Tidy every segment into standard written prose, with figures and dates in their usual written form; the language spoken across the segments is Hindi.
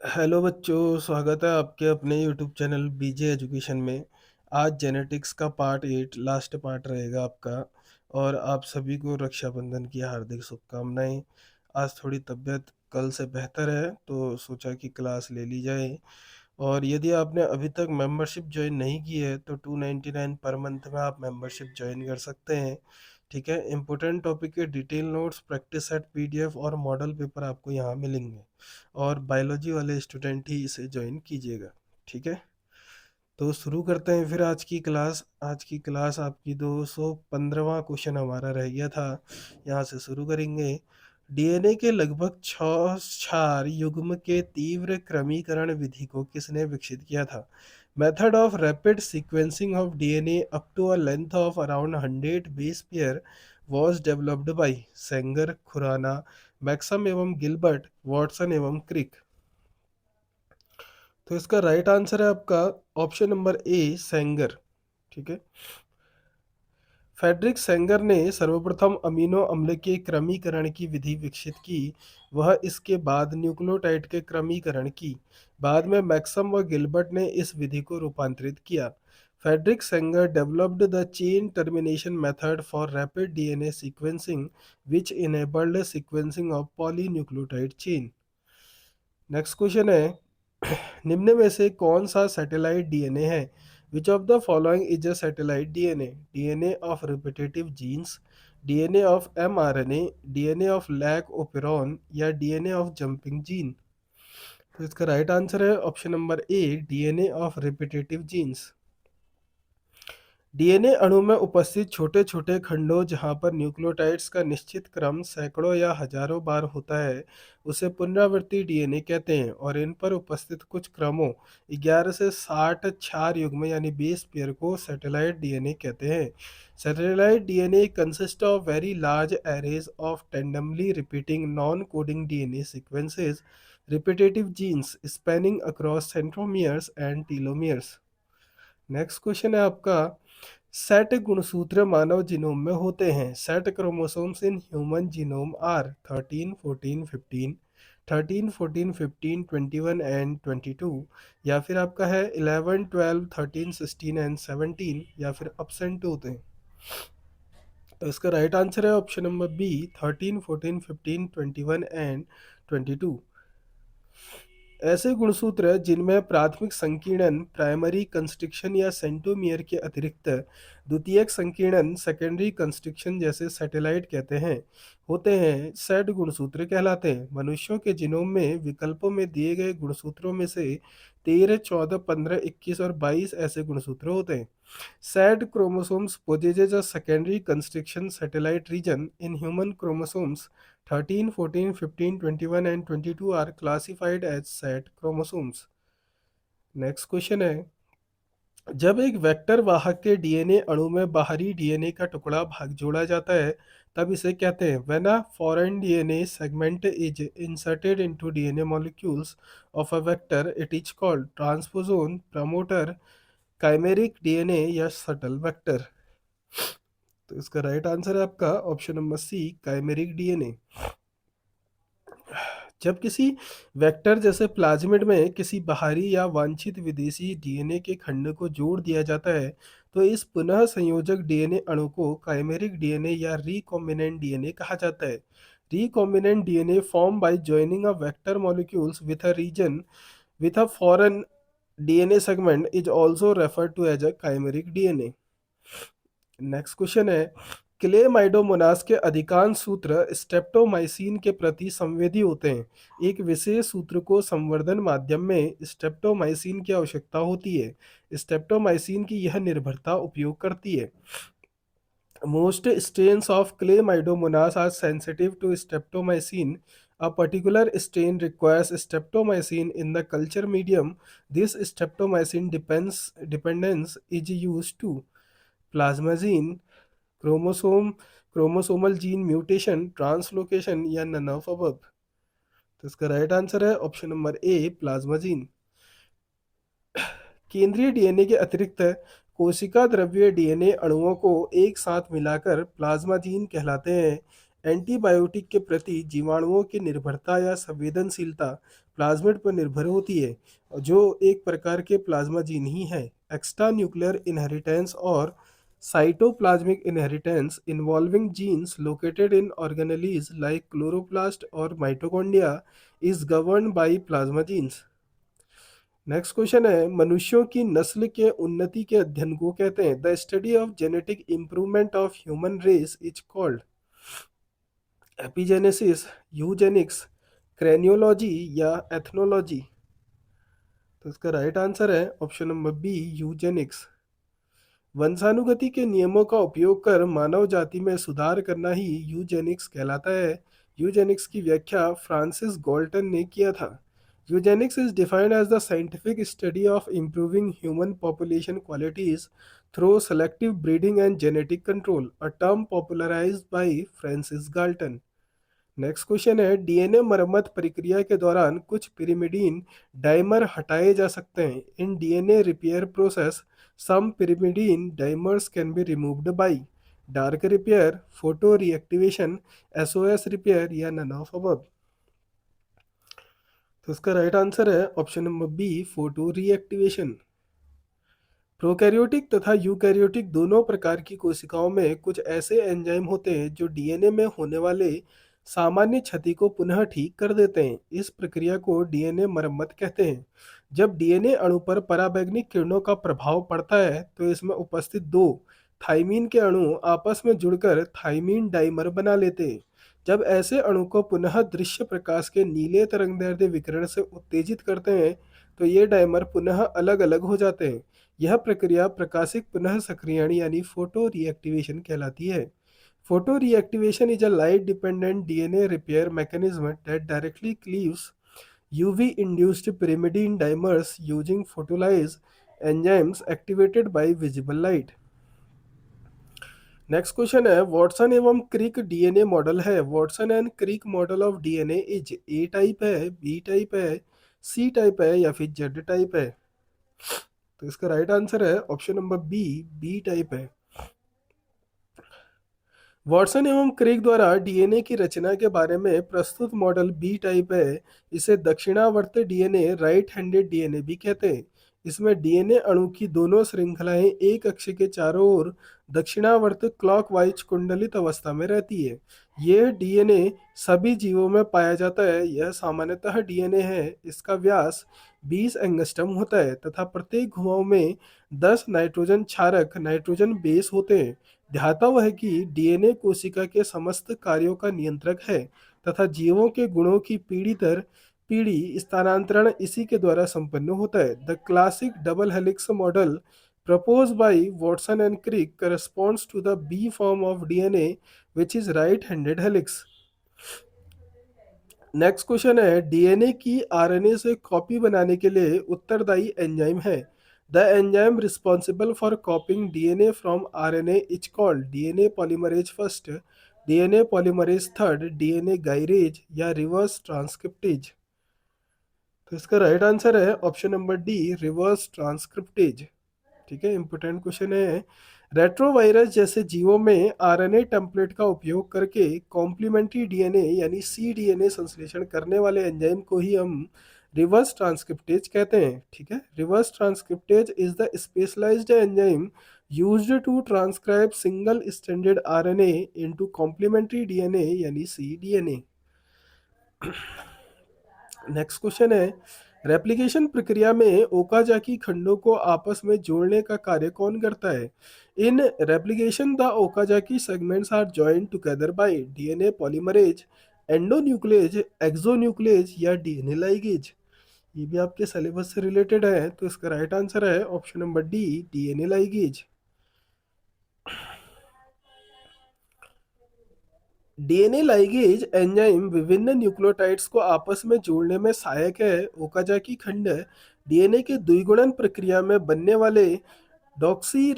हेलो बच्चों, स्वागत है आपके अपने यूट्यूब चैनल बीजे एजुकेशन में। आज जेनेटिक्स का पार्ट 8 लास्ट पार्ट रहेगा आपका। और आप सभी को रक्षाबंधन की हार्दिक शुभकामनाएं। आज थोड़ी तबीयत कल से बेहतर है तो सोचा कि क्लास ले ली जाए। और यदि आपने अभी तक मेंबरशिप ज्वाइन नहीं की है तो 299 पर मंथ में आप मेंबरशिप ज्वाइन कर सकते हैं। ठीक है, इम्पोर्टेंट टॉपिक के detail notes, practice set, PDF और मॉडल पेपर आपको यहाँ मिलेंगे। और बायोलॉजी वाले स्टूडेंट ही इसे ज्वाइन कीजिएगा। ठीक है, तो शुरू करते हैं फिर आज की क्लास। आज की क्लास आपकी 215वां क्वेश्चन हमारा रह गया था, यहाँ से शुरू करेंगे। डीएनए के लगभग 6 युग्म के तीव्र क्रमीकरण विधि को किसने विकसित किया था? Method of rapid sequencing of DNA up to a length of around 100 base pair was developed by Sanger, Khorana, Maxam एवं गिलबर्ट, वॉटसन एवं क्रिक। तो इसका राइट आंसर है आपका ऑप्शन नंबर ए, सेंगर। ठीक है, फेडरिक सेंगर ने सर्वप्रथम अमीनो अम्ल के क्रमीकरण की विधि विकसित की। वह इसके बाद न्यूक्लियोटाइड के क्रमीकरण की। बाद में मैक्सम व गिलबर्ट ने इस विधि को रूपांतरित किया। Frederick Sanger developed the chain termination method for rapid DNA sequencing which enabled sequencing of polynucleotide chain. Next question है, निम्न में से कौन सा सैटेलाइट डीएनए है? Which of the following is a satellite DNA? DNA of repetitive genes, DNA of mRNA, DNA of lac operon या डीएनए ऑफ जंपिंग जीन? तो इसका राइट आंसर है option number A, DNA of repetitive genes. DNA अणु में उपस्थित छोटे छोटे खंडों जहां पर न्यूक्लियोटाइड्स का निश्चित क्रम सैकड़ों या हजारों बार होता है उसे पुनरावर्ती डीएनए कहते हैं। और इन पर उपस्थित कुछ क्रमों 11 से 60 क्षार युग्म यानी बेस पेयर को सैटेलाइट डीएनए कहते हैं। Satellite DNA consist of very large arrays of tandemly repeating non coding DNA sequences, repetitive genes spanning across centromeres and telomeres. Next question है आपका, सेट गुणसूत्र मानव जीनोम में होते हैं। Set chromosomes in human genome are 13, 14, 15, 13, 14, 15, 21 and 22, या फिर आपका है 11, 12, 13, 16 एंड 17, या फिर अब्सेंट होते हैं। तो इसका राइट आंसर है ऑप्शन नंबर बी, 13, 14, 15, 21 एंड 22। ऐसे गुणसूत्र जिनमें प्राथमिक संकीर्णन प्राइमरी कंस्ट्रिक्शन या सेंटोमियर के अतिरिक्त द्वितीयक संकीर्णन सेकेंडरी कंस्ट्रिक्शन जैसे सैटेलाइट कहते हैं होते हैं, सेट गुणसूत्र कहलाते हैं। मनुष्यों के जीनोम में विकल्पों में दिए गए गुणसूत्रों में से 13, 14, 15, 21 और 22 ऐसे गुणसूत्र होते हैं। Set chromosomes possesses a secondary constriction satellite region in human chromosomes 13, 14, 15, 21 and 22 are classified as set chromosomes. Next question है, जब एक वेक्टर वाहक के डीएनए अणु में बाहरी डीएनए का टुकड़ा भाग जोड़ा जाता है तब इसे कहते हैं? When a foreign DNA segment is inserted into DNA molecules of a vector it is called transposon, promoter, chimeric DNA या सटल वेक्टर। तो इसका राइट आंसर है आपका option number C, chimeric DNA. जब किसी वेक्टर जैसे प्लाज्मिड में किसी बाहरी या वांछित विदेशी डीएनए के खंड को जोड़ दिया जाता है तो इस पुनः संयोजक डीएनए अणु को काइमेरिक डीएनए या रिकॉम्बिनेंट डीएनए कहा जाता है। Recombinant DNA form by joining a vector molecules with a region with a foreign DNA segment is also referred to as a chimeric DNA. Next question है, क्लेमाइडोमोनास के अधिकांश सूत्र स्ट्रेप्टोमाइसिन के प्रति संवेदी होते हैं। एक विशेष सूत्र को संवर्धन माध्यम में स्ट्रेप्टोमाइसिन की आवश्यकता होती है। स्ट्रेप्टोमाइसिन की यह निर्भरता उपयोग करती है। Most strains of Chlamydomonas are sensitive to streptomycin. A particular strain requires streptomycin in the culture medium. This streptomycin dependence is used to plasmazine, chromosome, chromosomal gene mutation, translocation या none of above। तो इसका राइट आंसर है ऑप्शन नंबर ए, प्लाज्माजीन। केंद्रीय डीएनए के अतिरिक्त कोशिका द्रव्य डीएनए अणुओं को एक साथ मिलाकर प्लाज्मा जीन कहलाते हैं। एंटीबायोटिक के प्रति जीवाणुओं की निर्भरता या संवेदनशीलता प्लाज्मिड पर निर्भर होती है, जो एक प्रकार के प्लाज्मा जीन ही है। एक्स्ट्रा न्यूक्लियर इनहेरिटेंस और cytoplasmic inheritance involving genes located in organelles like chloroplast और mitochondria is govern by plasma genes. Next question है, मनुष्यों की नस्ल के उन्नति के अध्ययन को कहते हैं? The study of genetic improvement of human race is called epigenesis, eugenics, craniology या एथनोलॉजी। तो इसका राइट आंसर है ऑप्शन नंबर बी, यूजेनिक्स। वंशानुगति के नियमों का उपयोग कर मानव जाति में सुधार करना ही यूजेनिक्स कहलाता है। यूजेनिक्स की व्याख्या फ्रांसिस गोल्टन ने किया था। Eugenics is defined as the scientific study of improving human population qualities through selective breeding and genetic control, a term popularised by Francis Galton. Next question है, डीएनए मरम्मत प्रक्रिया के दौरान कुछ पिरिमिडीन डाइमर हटाए जा सकते हैं। In DNA repair process some pyrimidine dimers can be removed by dark repair, photo reactivation, SOS repair or none of above. तो इसका राइट आंसर है option number B, photo reactivation. Prokaryotic तथा यूकैरियोटिक दोनों प्रकार की कोशिकाओं में कुछ ऐसे एंजाइम होते हैं जो डीएनए में होने वाले सामान्य क्षति को पुनः ठीक कर देते हैं। इस प्रक्रिया को डीएनए मरम्मत कहते हैं। जब डीएनए अणु पर पराबैंगनी किरणों का प्रभाव पड़ता है तो इसमें उपस्थित दो थाइमीन के अणु आपस में जुड़कर थाइमीन डाइमर बना लेते हैं। जब ऐसे अणु को पुनः दृश्य प्रकाश के नीले तरंगदैर्ध्य विकिरण से उत्तेजित करते हैं तो ये डाइमर पुनः अलग अलग हो जाते हैं। यह प्रक्रिया प्रकाशिक पुनः सक्रियण यानी फोटो रीएक्टिवेशन कहलाती है। Photo reactivation is a light dependent DNA repair mechanism that directly cleaves UV induced pyrimidine dimers using photolase enzymes activated by visible light। Next question है, वॉटसन एवं क्रिक डीएनए मॉडल है। Watson and Crick model of DNA is A type है, बी टाइप है, सी टाइप है या फिर जेड टाइप है। तो इसका राइट आंसर है option number B, B type है। वॉटसन एवं क्रिक द्वारा डीएनए की रचना के बारे में प्रस्तुत मॉडल बी टाइप है। इसे दक्षिणावर्त डीएनए, राइट हैंडेड डीएनए भी कहते हैं। इसमें डीएनए अणु की दोनों श्रृंखलाएं एक अक्ष के चारों ओर दक्षिणावर्त क्लॉकवाइज कुंडलित अवस्था में रहती है। यह डीएनए सभी जीवों में पाया जाता है। यह सामान्यतः डीएनए है। इसका व्यास 20 एंगस्ट्रम होता है तथा प्रत्येक घुमाव में 10 नाइट्रोजन क्षारक नाइट्रोजन बेस होते हैं। ध्यातव्य है कि डीएनए कोशिका के समस्त कार्यों का नियंत्रक है तथा जीवों के गुणों की पीढ़ी दर पीढ़ी स्थानांतरण इसी के द्वारा संपन्न होता है। The classic double helix model proposed by Watson and Crick corresponds to the B form of DNA which is right-handed helix। Next question है, डीएनए की आरएनए से कॉपी बनाने के लिए उत्तरदायी एंजाइम है। The enzyme responsible for copying DNA from RNA is called DNA polymerase first, DNA polymerase third, DNA gyrase या रिवर्स ट्रांसक्रिप्टेज। तो इसका राइट आंसर है option number D, reverse transcriptase. ठीक है, इंपोर्टेंट क्वेश्चन है। रेट्रोवायरस जैसे जीवों में आरएनए टेम्पलेट का उपयोग करके कॉम्प्लीमेंट्री डीएनए यानी सीडीएनए संश्लेषण करने वाले एंजाइम को ही हम रिवर्स ट्रांसक्रिप्टेज कहते हैं। ठीक है, reverse transcriptase is the specialised enzyme used to transcribe single stranded RNA into complementary DNA यानी सीडीएनए। नेक्स्ट क्वेश्चन है, रेप्लिकेशन प्रक्रिया में ओकाजाकी खंडों को आपस में जोड़ने का कार्य कौन करता है? In replication the Okazaki segments are joined together by DNA polymerase, endonuclease, exonuclease या डीएनए लाइगेज। ये भी आपके सिलेबस से रिलेटेड है, तो इसका राइट आंसर है option number D, DNA ligase. DNA ligase enzyme विभिन्न न्यूक्लियोटाइड्स को आपस में जोड़ने में सहायक है। ओकाजाकी खंड डीएनए के द्विगुणन प्रक्रिया में बनने वाले डॉक्सी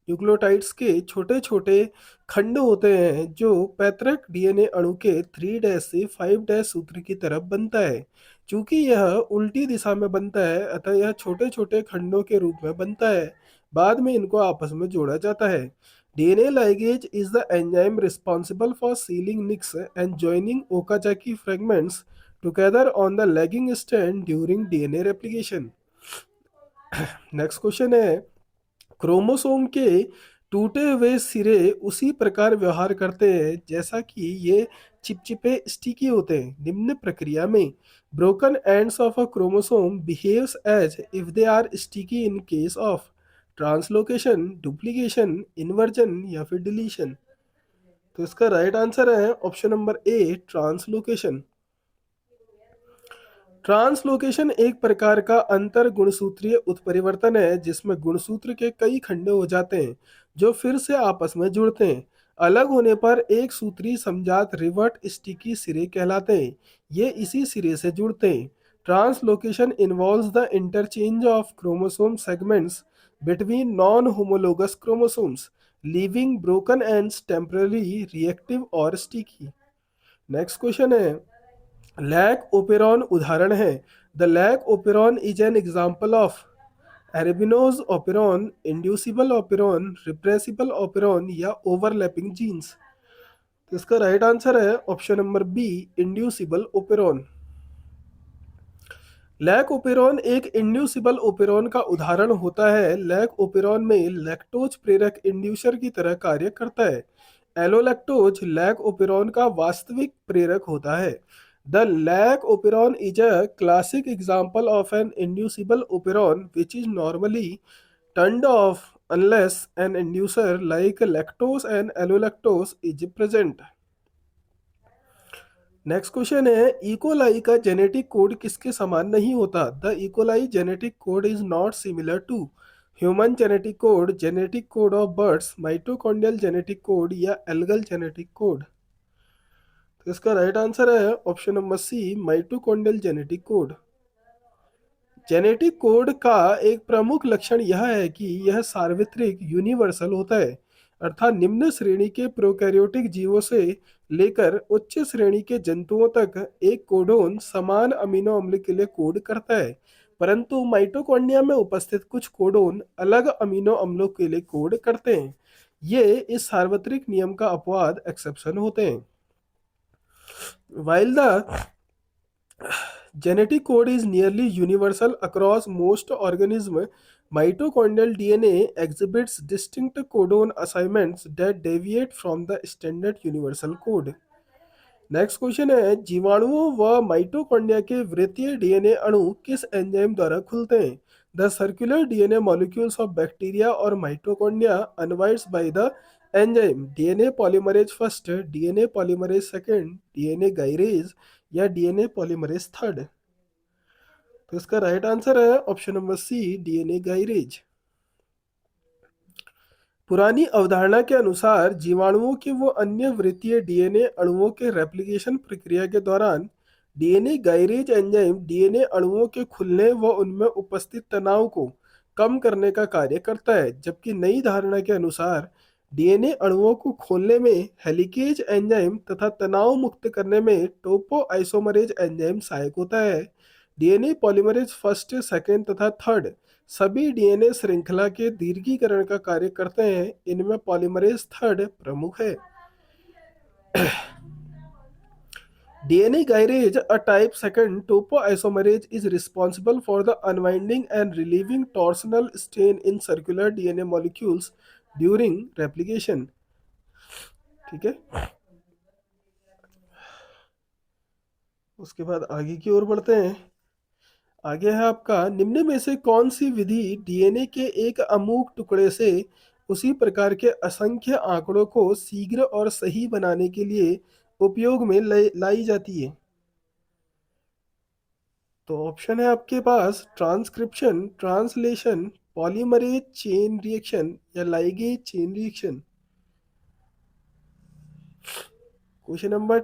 न्यूक्लियोटाइड्स के छोटे छोटे खंड होते हैं जो पैतृक डीएनए अणु के 3' से 5' सूत्र की तरफ बनता है। चूंकि यह उल्टी दिशा में बनता है अतः यह छोटे छोटे खंडों के रूप में बनता है। बाद में इनको आपस में जोड़ा जाता है। DNA ligase is the enzyme responsible for sealing nicks and joining Okazaki fragments together on the lagging strand during DNA replication. Next question है, क्रोमोसोम के टूटे हुए सिरे उसी प्रकार व्यवहार करते हैं जैसा कि ये चिपचिपे स्टिकी होते हैं। निम्न प्रक्रिया में broken ends of a chromosome behaves as if they are sticky in case of translocation, duplication, inversion या फिर डिलीशन। तो इसका राइट आंसर है option number A, translocation. Translocation एक प्रकार का अंतर गुणसूत्रीय उत्परिवर्तन है जिसमें गुणसूत्र के कई खंड हो जाते हैं जो फिर से आपस में जुड़ते हैं। अलग होने पर एक सूत्री समजात रिवर्ट स्टिकी सिरे कहलाते हैं। ये इसी सिरे से जुड़ते हैं। Translocation involves the interchange of chromosome segments between non homologous chromosomes, leaving broken ends temporary reactive और स्टिकी। नेक्स्ट क्वेश्चन है, लैक ओपेरॉन उदाहरण है। The lac operon is an example of arabinose operon, inducible operon, repressible operon या ओवरलैपिंग जीन्स। तो इसका राइट आंसर है option number B, inducible operon. Lac operon एक इंड्यूसिबल ओपेरॉन का उदाहरण होता है। लैक ओपेरॉन में लैक्टोज प्रेरक इंड्यूसर की तरह कार्य करता है। एलोलैक्टोज लैक ओपेरॉन का वास्तविक प्रेरक होता है। The lac operon is a classic example of an inducible operon which is normally turned off unless an inducer like lactose and allolactose is present. Next question है, इकोलाई का जेनेटिक कोड किसके समान नहीं होता? The E coli genetic code is not similar to human genetic code, genetic code of birds, mitochondrial genetic code या एल्गल जेनेटिक कोड। तो इसका राइट आंसर है option number C, mitochondrial genetic code. Genetic code का एक प्रमुख लक्षण यह है कि यह सार्वत्रिक यूनिवर्सल होता है, अर्थात निम्न श्रेणी के प्रोकैरियोटिक जीवों से लेकर उच्च श्रेणी के जंतुओं तक एक कोडोन समान अमीनो अम्ल के लिए कोड करता है, परंतु माइटोकॉन्ड्रिया में उपस्थित कुछ कोडोन अलग अमीनो अम्लों के लिए कोड करते हैं। ये इस सार्वत्रिक नियम का अपवाद, एक्सेप्शन होते हैं। While the genetic code is nearly universal across most organisms, mitochondrial DNA exhibits distinct codon assignments that deviate from the standard universal code. Next question है, जीवाणुओं व माइटोकॉन्ड्रिया के वृत्तीय डीएनए अणु किस एंजाइम द्वारा खुलते हैं? The circular DNA molecules of bacteria और mitochondria unwinds by the enzyme DNA polymerase first, DNA polymerase second, DNA gyrase या डीएनए पॉलीमरेज थर्ड। तो इसका राइट आंसर है option number C, DNA gyrase. पुरानी अवधारणा के अनुसार जीवाणुओं के वो अन्य वृत्तीय डीएनए अणुओं के रेप्लिकेशन प्रक्रिया के दौरान डीएनए गायरेज एंजाइम डीएनए अणुओं के खुलने व उनमें उपस्थित तनाव को कम करने का कार्य करता है, जबकि नई धारणा के अनुसार डीएनए अणुओं को खोलने में हेलिकेज एंजाइम तथा तनाव मुक्त करने में टोपो आइसोमरेज एंजाइम सहायक होता है। डीएनए पॉलीमरेज फर्स्ट, सेकेंड तथा थर्ड सभी डीएनए श्रृंखला के दीर्घीकरण का कार्य करते हैं। इनमें पॉलीमरेज थर्ड प्रमुख है। DNA gyrase, a type second topoisomerase, is responsible for the unwinding and relieving torsional strain in circular DNA molecules during replication. ठीक है, उसके बाद आगे की ओर बढ़ते हैं। आगे है आपका, निम्न में से कौन सी विधि डीएनए के एक अमूक टुकड़े से उसी प्रकार के असंख्य आंकड़ों को शीघ्र और सही बनाने के लिए उपयोग में लाई जाती है? तो ऑप्शन है आपके पास transcription, translation, polymerase chain reaction या ligase chain reaction. Question number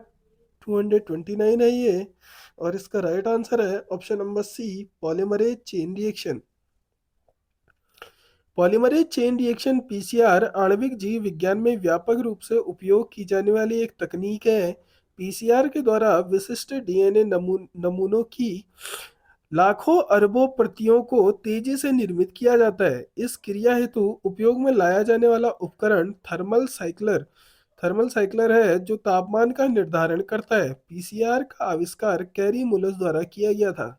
229 है ये, और इसका राइट आंसर है option number C, polymerase chain reaction. Polymerase chain reaction PCR आणविक जीव विज्ञान में व्यापक रूप से उपयोग की जाने वाली एक तकनीक है। पीसीआर के द्वारा विशिष्ट डीएनए नमूनों की लाखों अरबों प्रतियों को तेजी से निर्मित किया जाता है। इस क्रिया हेतु उपयोग में लाया जाने वाला उपकरण थर्मल साइक्लर है जो तापमान का निर्धारण करता है। पीसीआर का आविष्कार कैरी मुलस द्वारा किया गया था।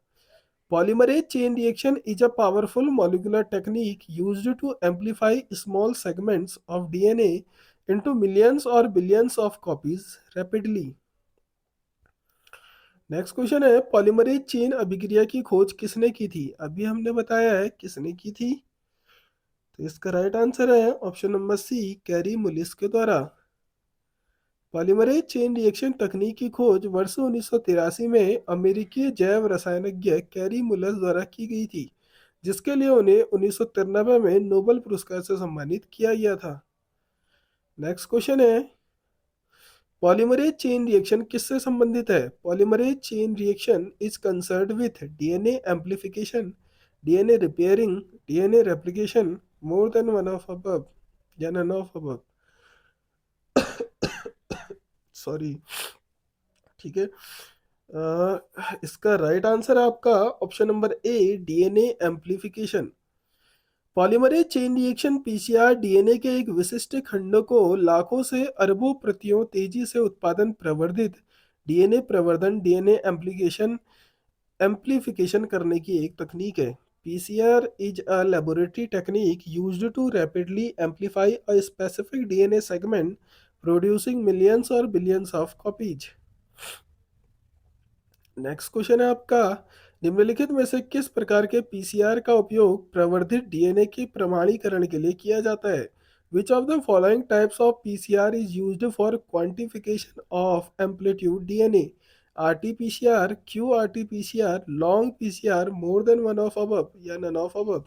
Polymerase chain reaction is a powerful molecular technique used to amplify small segments of DNA into millions or billions of copies rapidly. Next question है, पॉलीमरेज चेन अभिक्रिया की खोज किसने की थी? अभी हमने बताया है किसने की थी, तो इसका राइट आंसर है option number C, Kary Mullis के द्वारा। पॉलीमरेज चेन रिएक्शन तकनीक की खोज वर्ष 1983 में अमेरिकी जैव रसायनज्ञ कैरी मुलर द्वारा की गई थी, जिसके लिए उन्हें 1993 में नोबेल पुरस्कार से सम्मानित किया गया था। नेक्स्ट क्वेश्चन है, पॉलीमरेज चेन रिएक्शन किससे संबंधित है? Polymerase chain reaction is concerned with DNA amplification, DNA repairing, DNA replication, more than one of above या नन ऑफ अबव। सॉरी, ठीक है। इसका राइट आंसर है आपका option number A, DNA amplification. Polymerase chain reaction PCR DNA के एक विशिष्ट खंड को लाखों से अरबों प्रतियों तेजी से उत्पादन प्रवर्धित डीएनए प्रवर्धन, डीएनए एम्प्लीफिकेशन करने की एक तकनीक है। PCR is a laboratory technique used to rapidly amplify a specific DNA segment, producing millions और billions of copies. Next question है आपका, निम्नलिखित में से किस प्रकार के पीसीआर का उपयोग प्रवर्धित डीएनए के प्रमाणीकरण के लिए किया जाता है? Which of the following types of PCR is used for quantification of amplitude DNA? RT PCR, Q RT PCR, long PCR, more than one of above या नन ऑफ अबव।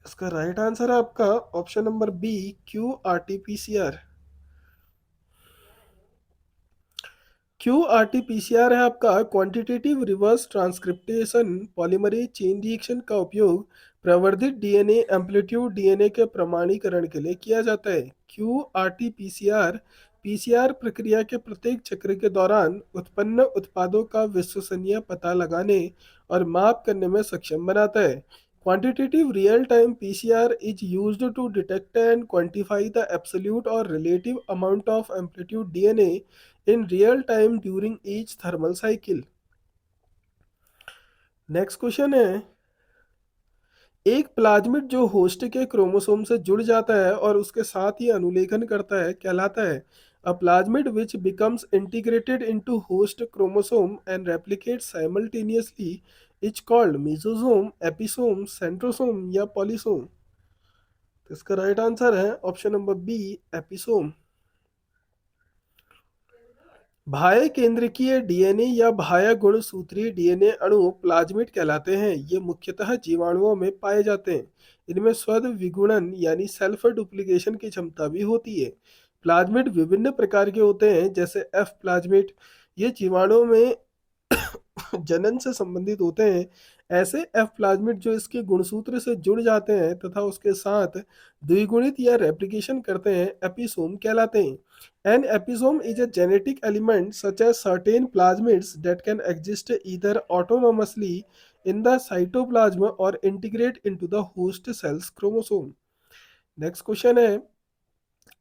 इसका राइट आंसर है आपका option number B, Q RT PCR. Q R T P C R है आपका quantitative reverse transcriptation polymerase chain reaction का उपयोग प्रवर्धित डीएनए एम्पलीट्यूड डीएनए के प्रमाणीकरण के लिए किया जाता है। क्यू आर टी पीसीआर प्रक्रिया के प्रत्येक चक्र के दौरान उत्पन्न उत्पादों का विश्वसनीय पता लगाने और माप करने में सक्षम बनाता है। Quantitative real-time PCR is used to detect and quantify the absolute or relative amount of amplitude DNA in real time during each thermal cycle. Next question है, एक प्लाज्मिड जो होस्ट के क्रोमोसोम से जुड़ जाता है और उसके साथ ही अनुलेखन करता है कहलाता है? A plasmid which becomes integrated into host chromosome and replicates simultaneously is called mesosome, episome, centrosome या पॉलीसोम। तो इसका राइट आंसर है ऑप्शन नंबर बी, एपिसोम। बाह्य केंद्रकीय डीएनए या बाह्य गुणसूत्रीय डीएनए अणु प्लाज्मिड कहलाते हैं। ये मुख्यतः जीवाणुओं में पाए जाते हैं। इनमें स्वद विगुणन यानी सेल्फ डुप्लीकेशन की क्षमता भी होती है। प्लाज्मिड विभिन्न प्रकार के होते हैं, जैसे एफ प्लाज्मिड, ये जीवाणुओं में जनन से संबंधित होते हैं। ऐसे एफ प्लाज्मिड जो इसके गुणसूत्र से जुड़ जाते हैं तथा उसके साथ द्विगुणित या रेप्लिकेशन करते हैं, एपिसोम कहलाते हैं। An episome is a genetic element such as certain plasmids that can exist either autonomously in the cytoplasm or integrate into the host cell's chromosome. Next question है,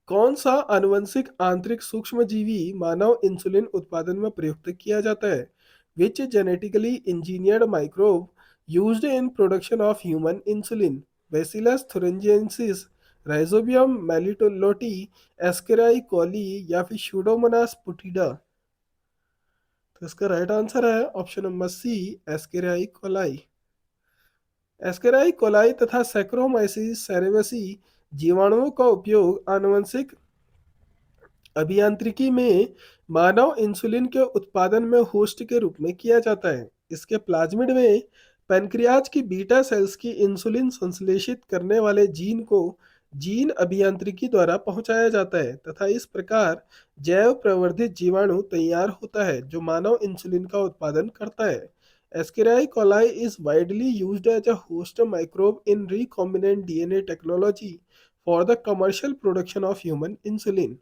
कौन सा आनुवंशिक आंतरिक सूक्ष्मजीवी मानव इंसुलिन उत्पादन में प्रयुक्त किया जाता है? Which genetically engineered microbe used in production of human insulin? Bacillus thuringiensis, Rhizobium meliloti, Escherichia coli या फिर शूडोमोनास पुटिडा। तो इसका राइट आंसर है option number C, Escherichia coli. Escherichia coli तथा सैक्रोमाइसिस सेरेवेसी जीवाणुओं का उपयोग आनुवंशिक अभियांत्रिकी में मानव इंसुलिन के उत्पादन में होस्ट के रूप में किया जाता है। इसके प्लाज्मिड में पैनक्रियाज की बीटा सेल्स की इंसुलिन संश्लेषित करने वाले जीन को जीन अभियांत्रिकी द्वारा पहुंचाया जाता है तथा इस प्रकार जैव प्रवर्धित जीवाणु तैयार होता है जो मानव इंसुलिन का उत्पादन करता है। Escherichia coli is widely used as a host microbe in recombinant DNA technology for the commercial production of human insulin.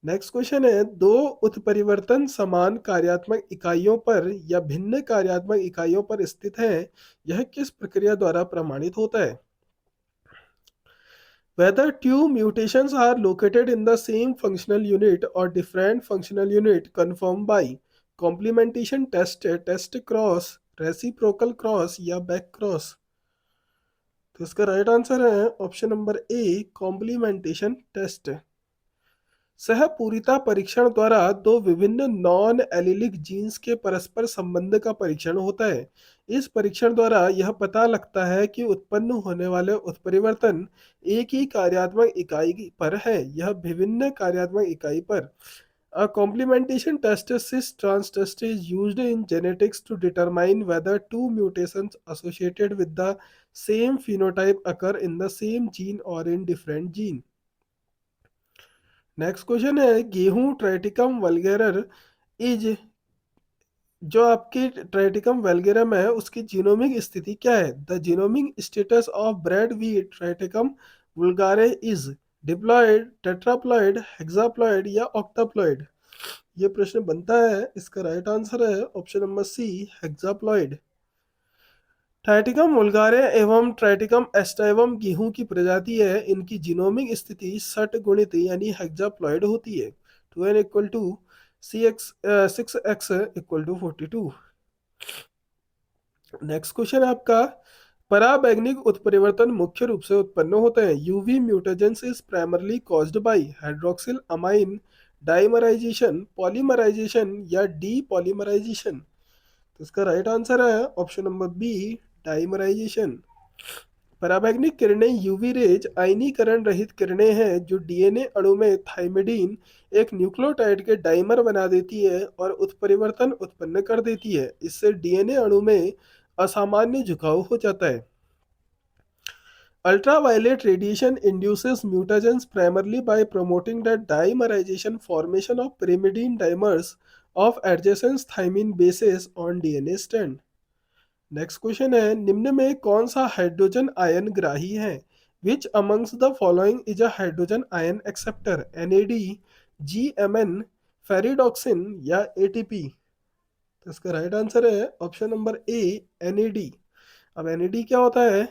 Next question है, दो उत्परिवर्तन समान कार्यात्मक इकाइयों पर या भिन्न कार्यात्मक इकाइयों पर स्थित हैं, यह किस प्रक्रिया द्वारा प्रमाणित होता है? Whether two mutations are located in the same functional unit or different functional unit confirmed by complementation test, test cross, reciprocal cross या बैक क्रॉस। तो इसका राइट आंसर है option number A, complementation test. सहपूरिता परीक्षण द्वारा दो विभिन्न नॉन एलिलिक जीन्स के परस्पर संबंध का परीक्षण होता है। इस परीक्षण द्वारा यह पता लगता है कि उत्पन्न होने वाले उत्परिवर्तन एक ही कार्यात्मक इकाई पर है, यह विभिन्न कार्यात्मक इकाई पर। A complementation test, cis trans test, is used in genetics to determine whether two mutations associated with the same phenotype occur in the same gene or in different gene। Next question है, गेहूं ट्राइटिकम वल्गेरर इज, जो आपकी ट्राइटिकम वल्गेरम है उसकी जीनोमिक स्थिति क्या है? The genomic status of bread wheat Triticum vulgare is diploid, tetraploid, hexaploid या ऑक्टाप्लॉयड। ये प्रश्न बनता है, इसका राइट आंसर है option number C, hexaploid. Triticum vulgare एवं ट्राइटिकम एस्टाइवम गेहूं की प्रजाति है, इनकी जीनोमिक स्थिति षट गुणित यानी हेक्साप्लॉयड होती है। 2n equal to six X equal to 42। Next question है आपका, पराबैंगनिक उत्परिवर्तन मुख्य रूप से उत्पन्न होते हैं। UV mutagens is primarily caused by hydroxyl amine dimerization, polymerization या डी पॉलीमराइजेशन। तो इसका राइट आंसर है ऑप्शन नंबर बी, डाइमराइजेशन। पराबैंगनिक किरणें यूवी रेज आयनीकरण रहित किरणें हैं जो डीएनए अणु में थाइमिडीन, एक न्यूक्लियोटाइड के डाइमर बना देती है और उत्परिवर्तन उत्पन्न कर देती है। इससे डीएनए अणु में असामान्य झुकाव हो जाता है। Ultraviolet radiation induces mutagens primarily by promoting the dimerization formation of pyrimidine dimers of adjacent thymine bases on DNA strand। Next question है, निम्न में कौन सा हाइड्रोजन आयन ग्राही है? Which amongst the following is a hydrogen ion acceptor? NAD, GMN, ferredoxin या एटीपी। तो इसका राइट आंसर है ऑप्शन नंबर ए, एनएडी। अब एनएडी क्या होता है?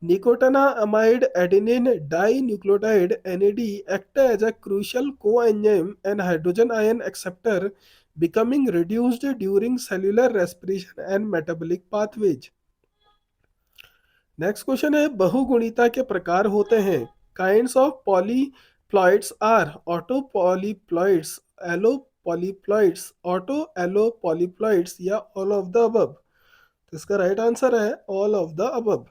Nicotinamide adenine dinucleotide NAD act as a crucial coenzyme and hydrogen ion acceptor, becoming reduced during cellular respiration and metabolic pathways। Next question है, बहुगुणिता के प्रकार होते हैं। Kinds of polyploids are autopolyploids, allopolyploids, autoallopolyploids या ऑल ऑफ द अबव। तो इसका राइट आंसर है ऑल ऑफ द अबव।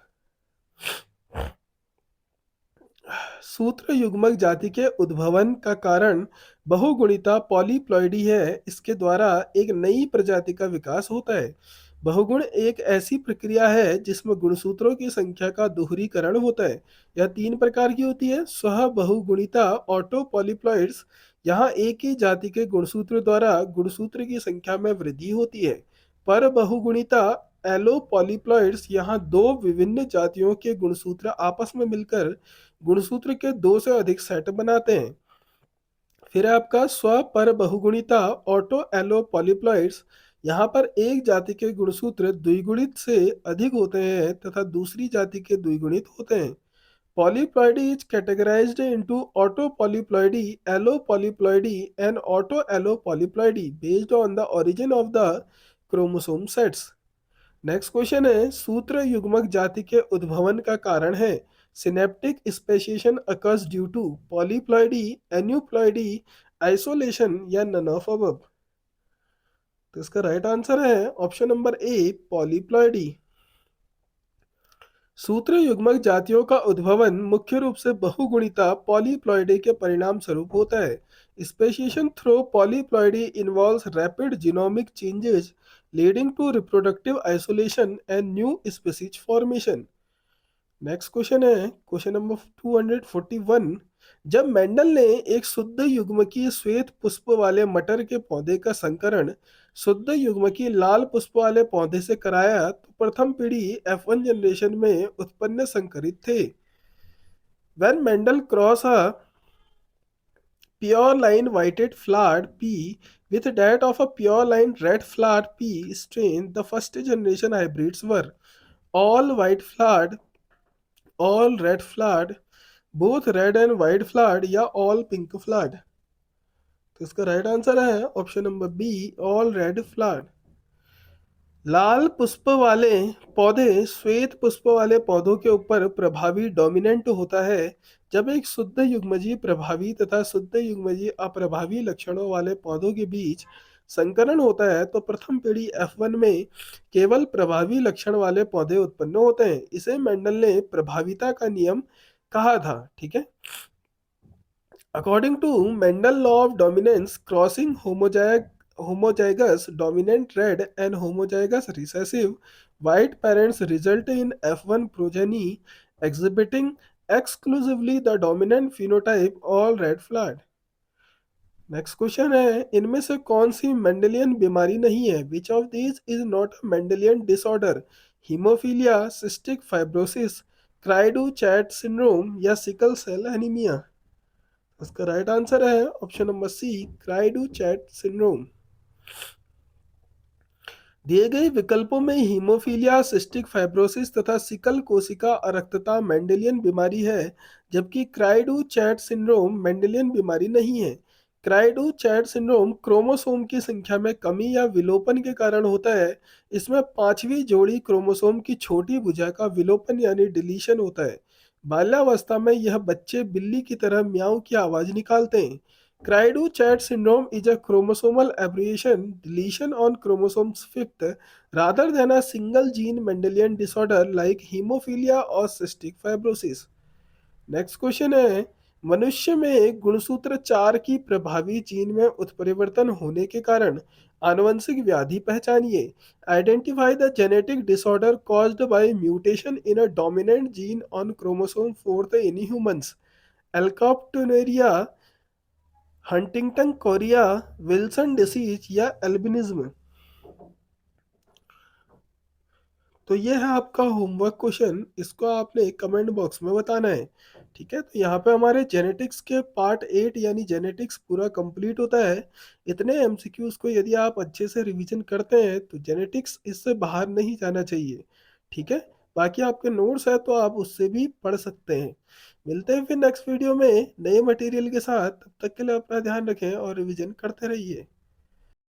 सूत्र युग्मक जाति के उद्भवन का कारण बहुगुणिता पॉलीप्लॉइडी है। इसके द्वारा एक नई प्रजाति का विकास होता है। बहुगुण एक ऐसी प्रक्रिया है जिसमें गुणसूत्रों की संख्या का दोहरीकरण होता है। यह तीन प्रकार की होती है। स्व बहुगुणिता ऑटो पॉलीप्लॉइड्स, यहाँ एक ही जाति के गुणसूत्र द्वारा गुणसूत्र की संख्या में वृद्धि होती है। पर बहुगुणिता एलो पॉलीप्लॉइड्स, यहाँ दो विभिन्न जातियों के गुणसूत्र आपस में मिलकर गुणसूत्र के दो से अधिक सेट बनाते हैं। फिर आपका स्व पर बहुगुणिता ऑटो एलो पॉलीप्लॉइड्स, यहाँ पर एक जाति के गुणसूत्र द्विगुणित से अधिक होते हैं तथा दूसरी जाति के द्विगुणित होते हैं। Polyploidy is categorized into autopolyploidy, allopolyploidy and auto allopolyploidy based on the origin of the chromosome sets. Next question है, सूत्र युग्मक जाति के उद्भवन का कारण है। Synaptic speciation occurs due to polyploidy, aneuploidy, isolation या नन ऑफ अबव। तो इसका राइट आंसर है ऑप्शन नंबर ए, पॉलीप्लॉइडी। सूत्र युग्मक जातियों का उद्भवन मुख्य रूप से बहुगुणिता पॉलीप्लॉइडी के परिणाम स्वरूप होता है। Speciation through polyploidy involves rapid genomic changes leading to reproductive isolation and new species formation. Next question है क्वेश्चन नंबर 241। जब मेंडल ने एक शुद्ध युग्मकीय श्वेत पुष्प वाले मटर के पौधे का संकरण शुद्ध युग्मकीय लाल पुष्प वाले पौधे से कराया तो प्रथम पीढ़ी F1 जनरेशन में उत्पन्न संकरित थे। When Mendel crossed a pure line whited flowered pea with that of a pure line red flowered pea strain, the first generation hybrids were all white flowered, all red flowered, both red and white flowered या ऑल पिंक फ्लावर्ड? तो इसका राइट आंसर है option number B, all red flowered. लाल पुष्प वाले पौधे श्वेत पुष्प वाले पौधों के ऊपर प्रभावी डोमिनेंट होता है। जब एक शुद्ध युग्मजीय प्रभावी तथा शुद्ध युग्मजीय अप्रभावी लक्षणों वाले पौधों के बीच संकरण होता है तो प्रथम पीढ़ी F1 में केवल प्रभावी लक्षण वाले पौधे उत्पन्न होते हैं। इसे मेंडल ने प्रभाविता का नियम कहा था। ठीक है। According to Mendel law of dominance, crossing homozygous dominant red and homozygous recessive white parents result in F1 progeny exhibiting exclusively the dominant phenotype all red flowered. Next question है, इनमें से कौन सी मेंडेलियन बीमारी नहीं है? Which of these is not a Mendelian disorder? Haemophilia, cystic fibrosis, cri du chat syndrome या सिकल सेल एनीमिया? उसका राइट आंसर है option number C, cri du chat syndrome. दिए गए विकल्पों में हीमोफीलिया, सिस्टिक फाइब्रोसिस तथा सिकल कोशिका अरक्तता मेंडेलियन बीमारी है, जबकि क्राइडू चैट सिंड्रोम मेंडेलियन बीमारी नहीं है। क्राइडू चैट सिंड्रोम क्रोमोसोम की संख्या में कमी या विलोपन के कारण होता है। इसमें पांचवी जोड़ी क्रोमोसोम की छोटी भुजा का विलोपन यानी डिलीशन होता है। बाल्यावस्था में यह बच्चे बिल्ली की तरह म्याऊं की आवाज निकालते हैं। Cry-do chat syndrome is a chromosomal aberration, deletion on chromosome's fifth, rather than a single gene Mendelian disorder like hemophilia or cystic fibrosis. Next question है, मनुष्य में गुणसूत्र 4 की प्रभावी जीन में उत्परिवर्तन होने के कारण आनुवंशिक व्याधि पहचानिए। Identify the genetic disorder caused by mutation in a dominant gene on chromosome 4 in humans. Alkaptonuria, Huntington chorea, Wilson disease या एल्बिनिज्म? तो ये है आपका होमवर्क क्वेश्चन, इसको आपने कमेंट बॉक्स में बताना है। ठीक है, तो यहाँ पे हमारे जेनेटिक्स के पार्ट 8 यानी जेनेटिक्स पूरा कंप्लीट होता है। इतने एमसीक्यूज को यदि आप अच्छे से रिवीजन करते हैं तो जेनेटिक्स इससे बाहर नहीं जाना चाहिए। ठीक है, बाकी आपके नोट्स है तो आप उससे भी पढ़ सकते हैं। मिलते हैं फिर नेक्स्ट वीडियो में नए मटेरियल के साथ। तब तक के लिए अपना ध्यान रखें और रिवीजन करते रहिए।